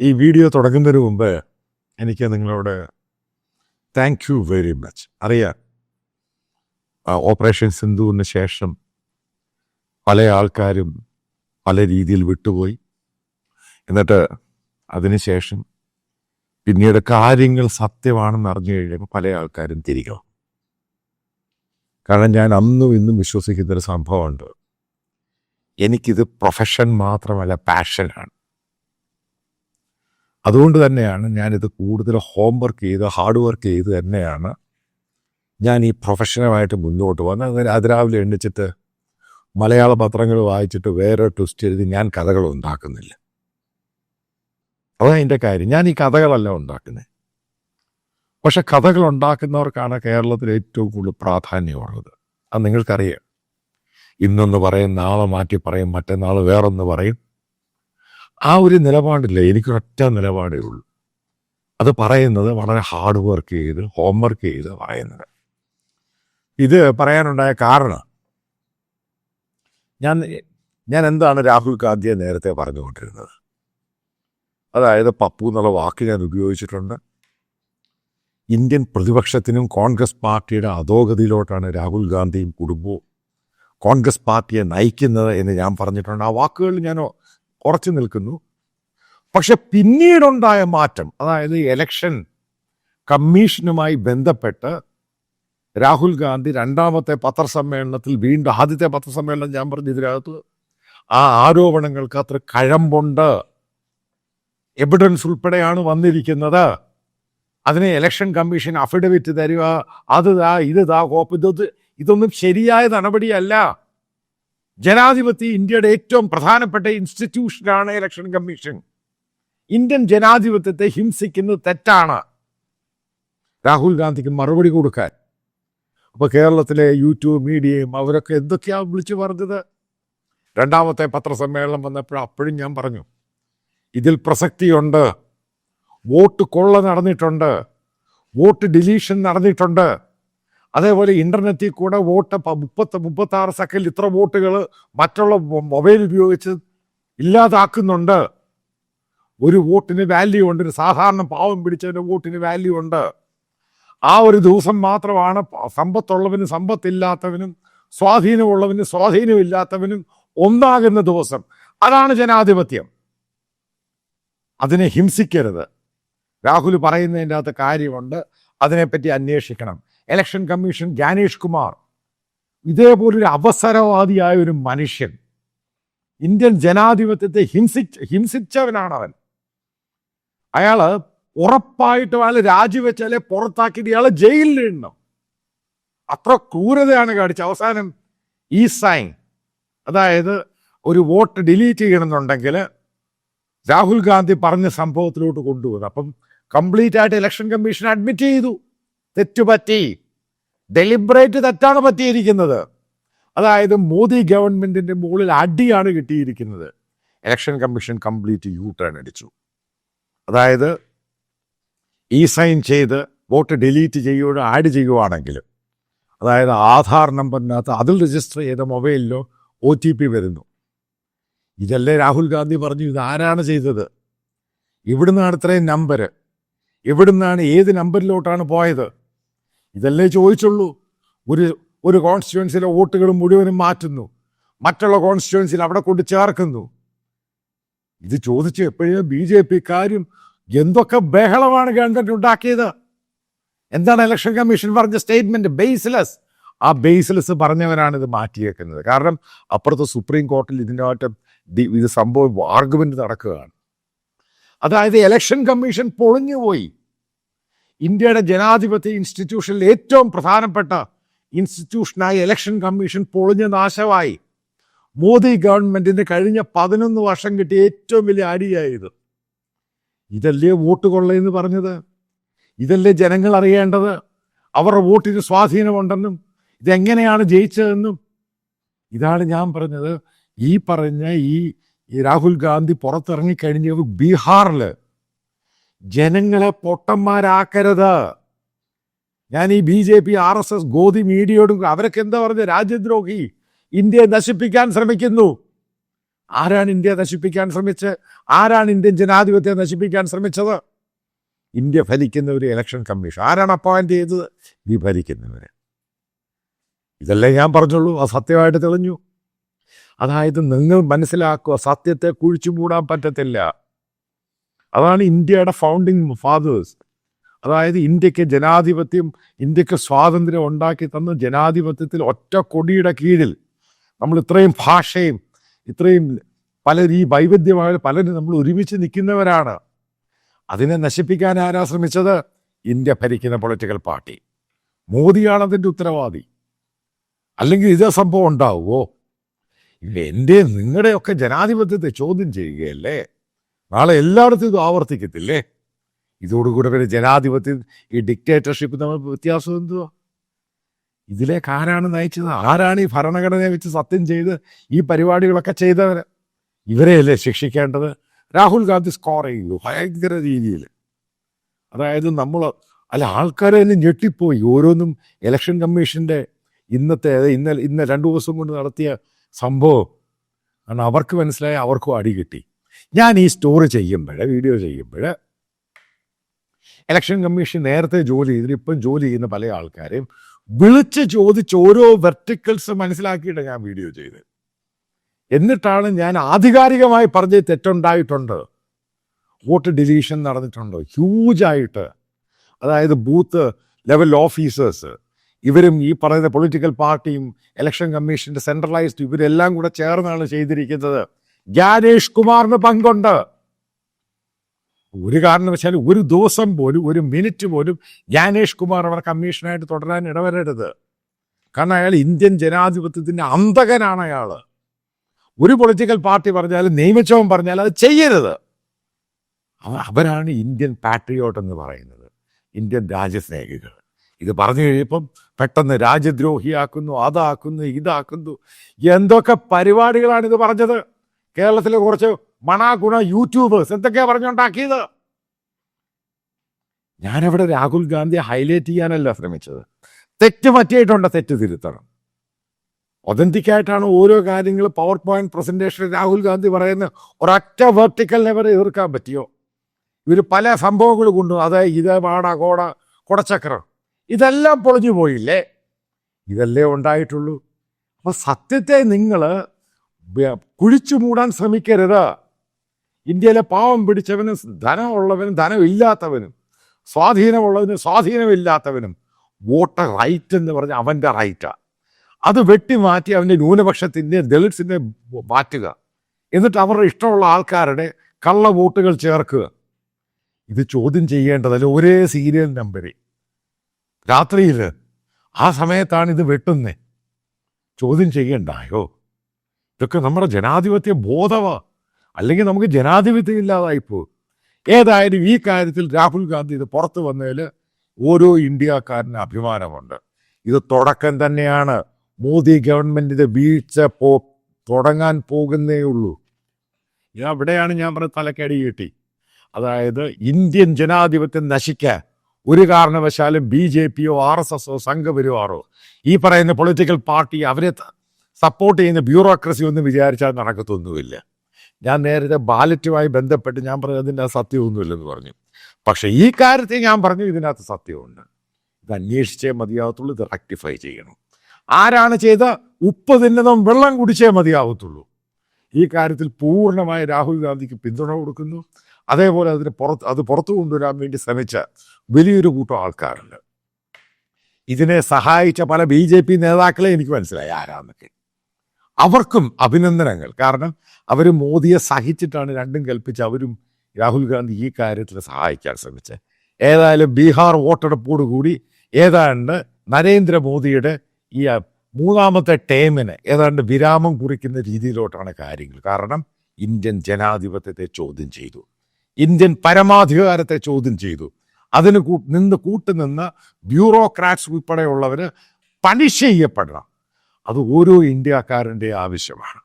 ഈ വീഡിയോ തുടങ്ങുന്നതിന് മുമ്പ് എനിക്ക് നിങ്ങളോട് താങ്ക് യു വെരി മച്ച്. അറിയാം, ഓപ്പറേഷൻ സിന്ധുവിന് ശേഷം പല ആൾക്കാരും പല രീതിയിൽ വിട്ടുപോയി. എന്നിട്ട് അതിനുശേഷം പിന്നീട് കാര്യങ്ങൾ സത്യമാണെന്ന് അറിഞ്ഞു കഴിയുമ്പോൾ പല ആൾക്കാരും തിരികെ. കാരണം ഞാൻ അന്നും ഇന്നും വിശ്വസിക്കുന്നൊരു സംഭവമുണ്ട്. എനിക്കിത് പ്രൊഫഷൻ മാത്രമല്ല, പാഷനാണ്. അതുകൊണ്ട് തന്നെയാണ് ഞാനിത് കൂടുതൽ ഹോംവർക്ക് ചെയ്ത് ഹാർഡ് വർക്ക് ചെയ്ത് തന്നെയാണ് ഞാൻ ഈ പ്രൊഫഷനുമായിട്ട് മുന്നോട്ട് പോകുന്നത്. അതിരാവിലെ എണ്ണിച്ചിട്ട് മലയാള പത്രങ്ങൾ വായിച്ചിട്ട് വേറെ ട്വിസ്റ്റ് എഴുതി ഞാൻ കഥകൾ ഉണ്ടാക്കുന്നില്ല. അതതിൻ്റെ കാര്യം. ഞാൻ ഈ കഥകളല്ല ഉണ്ടാക്കുന്നത്. പക്ഷെ കഥകൾ ഉണ്ടാക്കുന്നവർക്കാണ് കേരളത്തിൽ ഏറ്റവും കൂടുതൽ പ്രാധാന്യമുള്ളത്. അത് നിങ്ങൾക്കറിയാം. ഇന്നൊന്ന് പറയും, നാളെ മാറ്റി പറയും, മറ്റന്നാൾ വേറൊന്ന് പറയും. ആ ഒരു നിലപാടില്ല. എനിക്കൊരൊറ്റ നിലപാടേ ഉള്ളൂ. അത് പറയുന്നത് വളരെ ഹാർഡ് വർക്ക് ചെയ്ത് ഹോംവർക്ക് ചെയ്ത് പറയുന്നത്. ഇത് പറയാനുണ്ടായ കാരണം, ഞാൻ എന്താണ് രാഹുൽ ഗാന്ധിയെ നേരത്തെ പറഞ്ഞുകൊണ്ടിരുന്നത്. അതായത് പപ്പു എന്നുള്ള വാക്ക് ഞാൻ ഉപയോഗിച്ചിട്ടുണ്ട്. ഇന്ത്യൻ പ്രതിപക്ഷത്തിനും കോൺഗ്രസ് പാർട്ടിയുടെ അധോഗതിയിലോട്ടാണ് രാഹുൽ ഗാന്ധിയും കുടുംബവും കോൺഗ്രസ് പാർട്ടിയെ നയിക്കുന്നത് എന്ന് ഞാൻ പറഞ്ഞിട്ടുണ്ട്. ആ വാക്കുകളിൽ ഞാൻ ഉറച്ചു നിൽക്കുന്നു. പക്ഷെ പിന്നീടുണ്ടായ മാറ്റം, അതായത് ഇലക്ഷൻ കമ്മീഷനുമായി ബന്ധപ്പെട്ട് രാഹുൽ ഗാന്ധി രണ്ടാമത്തെ പത്രസമ്മേളനത്തിൽ വീണ്ടും, ആദ്യത്തെ പത്രസമ്മേളനം ഞാൻ പറഞ്ഞു ഇതിനകത്ത് ആ ആരോപണങ്ങൾക്ക് അത്ര കഴമ്പുണ്ട്, എവിഡൻസ് ഉൾപ്പെടെയാണ് വന്നിരിക്കുന്നത്, അതിനെ ഇലക്ഷൻ കമ്മീഷൻ അഫിഡവിറ്റ് തരിക, ഇതാ കോപ്പ്, ഇതൊന്നും ശരിയായ നടപടിയല്ല. ജനാധിപത്യ ഇന്ത്യയുടെ ഏറ്റവും പ്രധാനപ്പെട്ട ഇൻസ്റ്റിറ്റ്യൂഷനാണ് ഇലക്ഷൻ കമ്മീഷൻ. ഇന്ത്യൻ ജനാധിപത്യത്തെ ഹിംസിക്കുന്നത് തെറ്റാണ്. രാഹുൽ ഗാന്ധിക്ക് മറുപടി കൊടുക്കാൻ അപ്പോൾ കേരളത്തിലെ യൂട്യൂബ് മീഡിയയും അവരൊക്കെ എന്തൊക്കെയാണ് വിളിച്ചു പറഞ്ഞത്. രണ്ടാമത്തെ പത്രസമ്മേളനം വന്നപ്പോൾ അപ്പോഴും ഞാൻ പറഞ്ഞു, ഇതിൽ പ്രസക്തിയുണ്ട്. വോട്ട് കൊള്ള നടന്നിട്ടുണ്ട്, വോട്ട് ഡിലീഷൻ നടന്നിട്ടുണ്ട്. അതേപോലെ ഇൻ്റർനെറ്റിൽ കൂടെ വോട്ട് 36 സെക്കൻഡ് ഇത്ര വോട്ടുകൾ മറ്റുള്ള മൊബൈൽ ഉപയോഗിച്ച് ഇല്ലാതാക്കുന്നുണ്ട്. ഒരു വോട്ടിന് വാല്യൂ ഉണ്ട്. ഒരു സാധാരണ പാവം പിടിച്ചവൻ്റെ വോട്ടിന് വാല്യൂ ഉണ്ട്. ആ ഒരു ദിവസം മാത്രമാണ് സമ്പത്തുള്ളവനും സമ്പത്തില്ലാത്തവനും സ്വാധീനമുള്ളവനും സ്വാധീനമില്ലാത്തവനും ഒന്നാകുന്ന ദിവസം. അതാണ് ജനാധിപത്യം. അതിനെ ഹിംസിക്കരുത്. രാഹുൽ പറയുന്നതിൻ്റെ അകത്ത് കാര്യമുണ്ട്. അതിനെപ്പറ്റി അന്വേഷിക്കണം. ഇലക്ഷൻ കമ്മീഷൻ, ജ്ഞാനേഷ് കുമാർ ഇതേപോലൊരു അവസരവാദിയായ ഒരു മനുഷ്യൻ, ഇന്ത്യൻ ജനാധിപത്യത്തെ ഹിംസിച്ചവനാണ് അവൻ. അയാൾ ഉറപ്പായിട്ടും അയാൾ രാജിവെച്ചാലേ പുറത്താക്കിയിട്ട് ഇയാളെ ജയിലിൽ ഇടണം. അത്ര ക്രൂരതയാണ് കാണിച്ചത്. അവസാനം ഈ സൈൻ, അതായത് ഒരു വോട്ട് ഡിലീറ്റ് ചെയ്യണമെന്നുണ്ടെങ്കിൽ രാഹുൽ ഗാന്ധി പറഞ്ഞ സംഭവത്തിലോട്ട് കൊണ്ടുപോകുന്നത്. അപ്പം കംപ്ലീറ്റ് ആയിട്ട് ഇലക്ഷൻ കമ്മീഷൻ അഡ്മിറ്റ് ചെയ്തു, തെറ്റുപറ്റി, ഡെലിബറേറ്റ് തെറ്റാണ് പറ്റിയിരിക്കുന്നത്. അതായത് മോദി ഗവൺമെന്റിന്റെ മുകളിൽ അടിയാണ് കിട്ടിയിരിക്കുന്നത്. Election commission complete you turn അടിച്ചു. അതായത് ഈ സൈൻ ചെയ്ത് വോട്ട് ഡിലീറ്റ് ചെയ്യുകയോ ആഡ് ചെയ്യുകയാണെങ്കിൽ, അതായത് ആധാർ നമ്പറിനകത്ത് അതിൽ രജിസ്റ്റർ ചെയ്ത മൊബൈലിലോ OTP വരുന്നു. ഇതല്ലേ രാഹുൽ ഗാന്ധി പറഞ്ഞു, ഇതാരാണ് ചെയ്തത്, ഇവിടുന്നാണ് ഇത്രയും നമ്പർ, എവിടുന്നാണ്, ഏത് നമ്പറിലോട്ടാണ് പോയത്, ഇതല്ലേ ചോദിച്ചുള്ളൂ. ഒരു കോൺസ്റ്റിറ്റ്യുവൻസിയിലെ വോട്ടുകൾ മുഴുവനും മാറ്റുന്നു, മറ്റുള്ള കോൺസ്റ്റിറ്റ്യുവൻസിയിൽ അവിടെ കൊണ്ട് ചേർക്കുന്നു. ഇത് ചോദിച്ച് എപ്പോഴും BJP-ക്കാരും എന്തൊക്കെ ബഹളമാണ് ഗവൺമെന്റ് ഉണ്ടാക്കിയത്. എന്താണ് ഇലക്ഷൻ കമ്മീഷൻ പറഞ്ഞ സ്റ്റേറ്റ്മെന്റ്? ബേസ്ലെസ്. ആ ബേസ്ലെസ് പറഞ്ഞവരാണ് ഇത് മാറ്റിയേക്കുന്നത്. കാരണം അപ്പുറത്ത് സുപ്രീം കോർട്ടിൽ ഇതിൻ്റെ ഇത് സംഭവം ആർഗ്യുമെന്റ് നടക്കുകയാണ്. അതായത് ഇലക്ഷൻ കമ്മീഷൻ പൊളിഞ്ഞുപോയി. ഇന്ത്യയുടെ ജനാധിപത്യ ഇൻസ്റ്റിറ്റ്യൂഷനിൽ ഏറ്റവും പ്രധാനപ്പെട്ട ഇൻസ്റ്റിറ്റ്യൂഷനായ ഇലക്ഷൻ കമ്മീഷൻ പൊളിഞ്ഞ് നാശമായി. മോദി ഗവൺമെന്റിന് കഴിഞ്ഞ 11 വർഷം കിട്ടിയ ഏറ്റവും വലിയ അടിയായത്. ഇതല്ലേ വോട്ട് കൊള്ളയെന്ന് പറഞ്ഞത്? ഇതല്ലേ ജനങ്ങൾ അറിയേണ്ടത്? അവരുടെ വോട്ടിന് സ്വാധീനമുണ്ടെന്നും ഇതെങ്ങനെയാണ് ജയിച്ചതെന്നും. ഇതാണ് ഞാൻ പറഞ്ഞത്. ഈ പറഞ്ഞ ഈ രാഹുൽ ഗാന്ധി പുറത്തിറങ്ങിക്കഴിഞ്ഞ ബീഹാറിൽ ജനങ്ങളെ പൊട്ടന്മാരാക്കരുത്. ഞാൻ ഈ BJP, RSS, ഗോദി മീഡിയയോടും അവരൊക്കെ എന്താ പറഞ്ഞത്? രാജ്യദ്രോഹി, ഇന്ത്യയെ നശിപ്പിക്കാൻ ശ്രമിക്കുന്നു. ആരാണ് ഇന്ത്യ നശിപ്പിക്കാൻ ശ്രമിച്ചത്? ആരാണ് ഇന്ത്യൻ ജനാധിപത്യം നശിപ്പിക്കാൻ ശ്രമിച്ചത്? ഇന്ത്യ ഭരിക്കുന്ന ഒരു ഇലക്ഷൻ കമ്മീഷൻ ആരാണ് അപ്പോയിന്റ് ചെയ്തത്? ഈ ഭരിക്കുന്നവര്. ഇതല്ലേ ഞാൻ പറഞ്ഞുള്ളൂ, അത് സത്യമായിട്ട് തെളിഞ്ഞു. അതായത് നിങ്ങൾ മനസ്സിലാക്കുക, സത്യത്തെ കുഴിച്ചു മൂടാൻ പറ്റത്തില്ല. അതാണ് ഇന്ത്യയുടെ ഫൗണ്ടിങ് ഫാദേഴ്സ്. അതായത് ഇന്ത്യക്ക് ജനാധിപത്യം, ഇന്ത്യക്ക് സ്വാതന്ത്ര്യം ഉണ്ടാക്കി തന്ന ജനാധിപത്യത്തിൽ ഒറ്റ കൊടിയുടെ കീഴിൽ നമ്മൾ ഇത്രയും ഭാഷയും ഇത്രയും ഈ വൈവിധ്യമായ പലരും നമ്മൾ ഒരുമിച്ച് നിൽക്കുന്നവരാണ്. അതിനെ നശിപ്പിക്കാൻ ആരാ ശ്രമിച്ചത്? ഇന്ത്യ ഭരിക്കുന്ന പൊളിറ്റിക്കൽ പാർട്ടി. മോദിയാണ് അതിൻ്റെ ഉത്തരവാദി. അല്ലെങ്കിൽ ഇതേ സംഭവം ഉണ്ടാവുമോ? നിങ്ങളുടെയൊക്കെ ജനാധിപത്യത്തെ ചോദ്യം ചെയ്യുകയല്ലേ. നാളെ എല്ലായിടത്തും ഇത് ആവർത്തിക്കത്തില്ലേ? ഇതോടുകൂടെ പിന്നെ ജനാധിപത്യം, ഈ ഡിക്റ്റേറ്റർഷിപ്പ് നമ്മൾ വ്യത്യാസം എന്തുവാ? ഇതിലേക്ക് ആരാണ് നയിച്ചത്? ആരാണ് ഈ ഭരണഘടനയെ വെച്ച് സത്യം ചെയ്ത് ഈ പരിപാടികളൊക്കെ ചെയ്തവർ? ഇവരെയല്ലേ ശിക്ഷിക്കേണ്ടത്? രാഹുൽ ഗാന്ധി സ്കോർ ചെയ്തു ഭയങ്കര രീതിയിൽ. അതായത് ആൾക്കാരെ തന്നെ ഞെട്ടിപ്പോയി. ഓരോന്നും ഇലക്ഷൻ കമ്മീഷൻ്റെ ഇന്ന് 2 ദിവസം കൊണ്ട് നടത്തിയ സംഭവം കാരണം അവർക്ക് മനസ്സിലായി, അവർക്കും അടി കിട്ടി. ഞാൻ ഈ സ്റ്റോറി വീഡിയോ ചെയ്യുമ്പോൾ ഇലക്ഷൻ കമ്മീഷൻ നേരത്തെ ജോലി ചെയ്തിട്ട് ഇപ്പം ജോലി ചെയ്യുന്ന പല ആൾക്കാരെയും വിളിച്ച് ചോദിച്ച് ഓരോ വെർട്ടിക്കൽസ് മനസ്സിലാക്കിയിട്ട് ഞാൻ വീഡിയോ ചെയ്ത്. എന്നിട്ടാണ് ഞാൻ ആധികാരികമായി പറഞ്ഞ് തെറ്റുണ്ടായിട്ടുണ്ട്, വോട്ട് ഡിലീഷൻ നടന്നിട്ടുണ്ട് ഹ്യൂജായിട്ട്. അതായത് ബൂത്ത് ലെവൽ ഓഫീസേഴ്സ് ഇവരും ഈ പറയുന്ന പൊളിറ്റിക്കൽ പാർട്ടിയും ഇലക്ഷൻ കമ്മീഷൻ്റെ സെൻട്രലൈസ്ഡ് ഇവരെല്ലാം കൂടെ ചേർന്നാണ് ചെയ്തിരിക്കുന്നത്. ജ്ഞാനേഷ് കുമാറിന് പങ്കുണ്ട്. ഒരു കാരണവശാലും ഒരു ദിവസം പോലും ഒരു മിനിറ്റ് പോലും ജ്ഞാനേഷ് കുമാർ അവർ കമ്മീഷനായിട്ട് തുടരാൻ ഇടവരരുത്. കാരണം അയാൾ ഇന്ത്യൻ ജനാധിപത്യത്തിൻ്റെ അന്തകനാണ്. അയാൾ ഒരു പൊളിറ്റിക്കൽ പാർട്ടി പറഞ്ഞാലും നിയമിച്ചവൻ പറഞ്ഞാൽ അത് ചെയ്യരുത്. അവരാണ് ഇന്ത്യൻ പാട്രിയോട്ട് എന്ന് പറയുന്നത്, ഇന്ത്യൻ രാജ്യസ്നേഹികൾ. ഇത് പറഞ്ഞു കഴിയുമ്പം പെട്ടെന്ന് രാജ്യദ്രോഹിയാക്കുന്നു, അതാക്കുന്നു, ഇതാക്കുന്നു. എന്തൊക്കെ പരിപാടികളാണിത് പറഞ്ഞത്? കേരളത്തിലെ കുറച്ച് മണാഗുണ യൂട്യൂബേഴ്സ് എന്തൊക്കെയാണ് പറഞ്ഞുണ്ടാക്കിയത്? ഞാനവിടെ രാഹുൽ ഗാന്ധിയെ ഹൈലൈറ്റ് ചെയ്യാനല്ല ശ്രമിച്ചത്. തെറ്റ് പറ്റിയിട്ടുണ്ട്, തെറ്റ് തിരുത്തണം. ഒതന്റിക്കായിട്ടാണ് ഓരോ കാര്യങ്ങൾ പവർ പോയിന്റ് പ്രസന്റേഷനിൽ രാഹുൽ ഗാന്ധി പറയുന്ന ഒരൊറ്റ വെർട്ടിക്കലിനെ വരെ എതിർക്കാൻ പറ്റിയോ? ഇവർ പല സംഭവങ്ങൾ കൊണ്ടു, അതായത് ഇത് കുടച്ചക്രം ഇതെല്ലാം പൊളിഞ്ഞു പോയില്ലേ? ഇതല്ലേ ഉണ്ടായിട്ടുള്ളൂ. അപ്പോൾ സത്യത്തെ നിങ്ങൾ കുഴിച്ചു മൂടാൻ ശ്രമിക്കരുത്. ഇന്ത്യയിലെ പാവം പിടിച്ചവനും ധനമുള്ളവനും ധനമില്ലാത്തവനും സ്വാധീനമുള്ളവനും സ്വാധീനമില്ലാത്തവനും വോട്ട് റൈറ്റ് എന്ന് പറഞ്ഞാൽ അവൻ്റെ റൈറ്റാണ്. അത് വെട്ടിമാറ്റി അവൻ്റെ ന്യൂനപക്ഷത്തിൻ്റെ ദളിറ്റ്സിനെ മാറ്റുക, എന്നിട്ട് അവരുടെ ഇഷ്ടമുള്ള ആൾക്കാരുടെ കള്ള വോട്ടുകൾ ചേർക്കുക. ഇത് ചോദ്യം ചെയ്യേണ്ടതല്ല. ഒരേ സീരിയൽ നമ്പറിൽ രാത്രിയിൽ ആ സമയത്താണ് ഇത് വെട്ടുന്നേ. ചോദ്യം ചെയ്യണ്ടായോ? ഇതൊക്കെ നമ്മുടെ ജനാധിപത്യ ബോധമാണ്. അല്ലെങ്കിൽ നമുക്ക് ജനാധിപത്യം ഇല്ലാതായിപ്പോ. ഏതായാലും ഈ കാര്യത്തിൽ രാഹുൽ ഗാന്ധി ഇത് പുറത്തു വന്നതിൽ ഓരോ ഇന്ത്യക്കാരന് അഭിമാനമുണ്ട്. ഇത് തുടക്കം തന്നെയാണ്. മോദി ഗവൺമെൻറ്റിൻ്റെ വീഴ്ച തുടങ്ങാൻ പോകുന്നേ ഉള്ളൂ. അവിടെയാണ് ഞാൻ പറഞ്ഞ തലക്കടി കിട്ടി. അതായത് ഇന്ത്യൻ ജനാധിപത്യം നശിക്കാൻ ഒരു കാരണവശാലും BJPയോ RSSോ സംഘപരിവാറോ ഈ പറയുന്ന പൊളിറ്റിക്കൽ പാർട്ടി അവരെ സപ്പോർട്ട് ചെയ്യുന്ന ബ്യൂറോക്രസി ഒന്നും വിചാരിച്ചാൽ നടക്കത്തൊന്നുമില്ല. ഞാൻ നേരത്തെ ബാലറ്റുമായി ബന്ധപ്പെട്ട് ഞാൻ പറഞ്ഞു അതിൻ്റെ സത്യമൊന്നുമില്ലെന്ന് പറഞ്ഞു. പക്ഷേ ഈ കാര്യത്തിൽ ഞാൻ പറഞ്ഞു ഇതിനകത്ത് സത്യമുണ്ട്. ഇത് അന്വേഷിച്ചേ മതിയാവത്തുള്ളൂ. ഇത് റെക്ടിഫൈ ചെയ്യണം. ആരാണ് ചെയ്ത ഉപ്പ് തിന്നതും വെള്ളം കുടിച്ചേ മതിയാവത്തുള്ളൂ. ഈ കാര്യത്തിൽ പൂർണ്ണമായി രാഹുൽ ഗാന്ധിക്ക് പിന്തുണ കൊടുക്കുന്നു. അതേപോലെ അത് പുറത്തു കൊണ്ടുവരാൻ വേണ്ടി ശ്രമിച്ച വലിയൊരു കൂട്ടം ആൾക്കാരുണ്ട്. ഇതിനെ സഹായിച്ച പല BJP നേതാക്കളെ എനിക്ക് മനസ്സിലായി ആരാന്നൊക്കെ. അവർക്കും അഭിനന്ദനങ്ങൾ. കാരണം അവർ മോദിയെ സഹിച്ചിട്ടാണ് രണ്ടും കൽപ്പിച്ച് അവരും രാഹുൽ ഗാന്ധി ഈ കാര്യത്തിൽ സഹായിക്കാൻ ശ്രമിച്ചത്. ഏതായാലും ബീഹാർ വോട്ടെടുപ്പോടുകൂടി ഏതാണ്ട് നരേന്ദ്രമോദിയുടെ ഈ 3ാമത്തെ ടേമിന് ഏതാണ്ട് വിരാമം കുറിക്കുന്ന രീതിയിലോട്ടാണ് കാര്യങ്ങൾ. കാരണം ഇന്ത്യൻ ജനാധിപത്യത്തെ ചോദ്യം ചെയ്തു, ഇന്ത്യൻ പരമാധികാരത്തെ ചോദ്യം ചെയ്തു. അതിന് കൂട്ടുനിന്ന ബ്യൂറോക്രാറ്റ്സ് ഉൾപ്പെടെയുള്ളവർ പണിഷ് ചെയ്യപ്പെടണം. അത് ഓരോ ഇന്ത്യക്കാരൻ്റെ ആവശ്യമാണ്.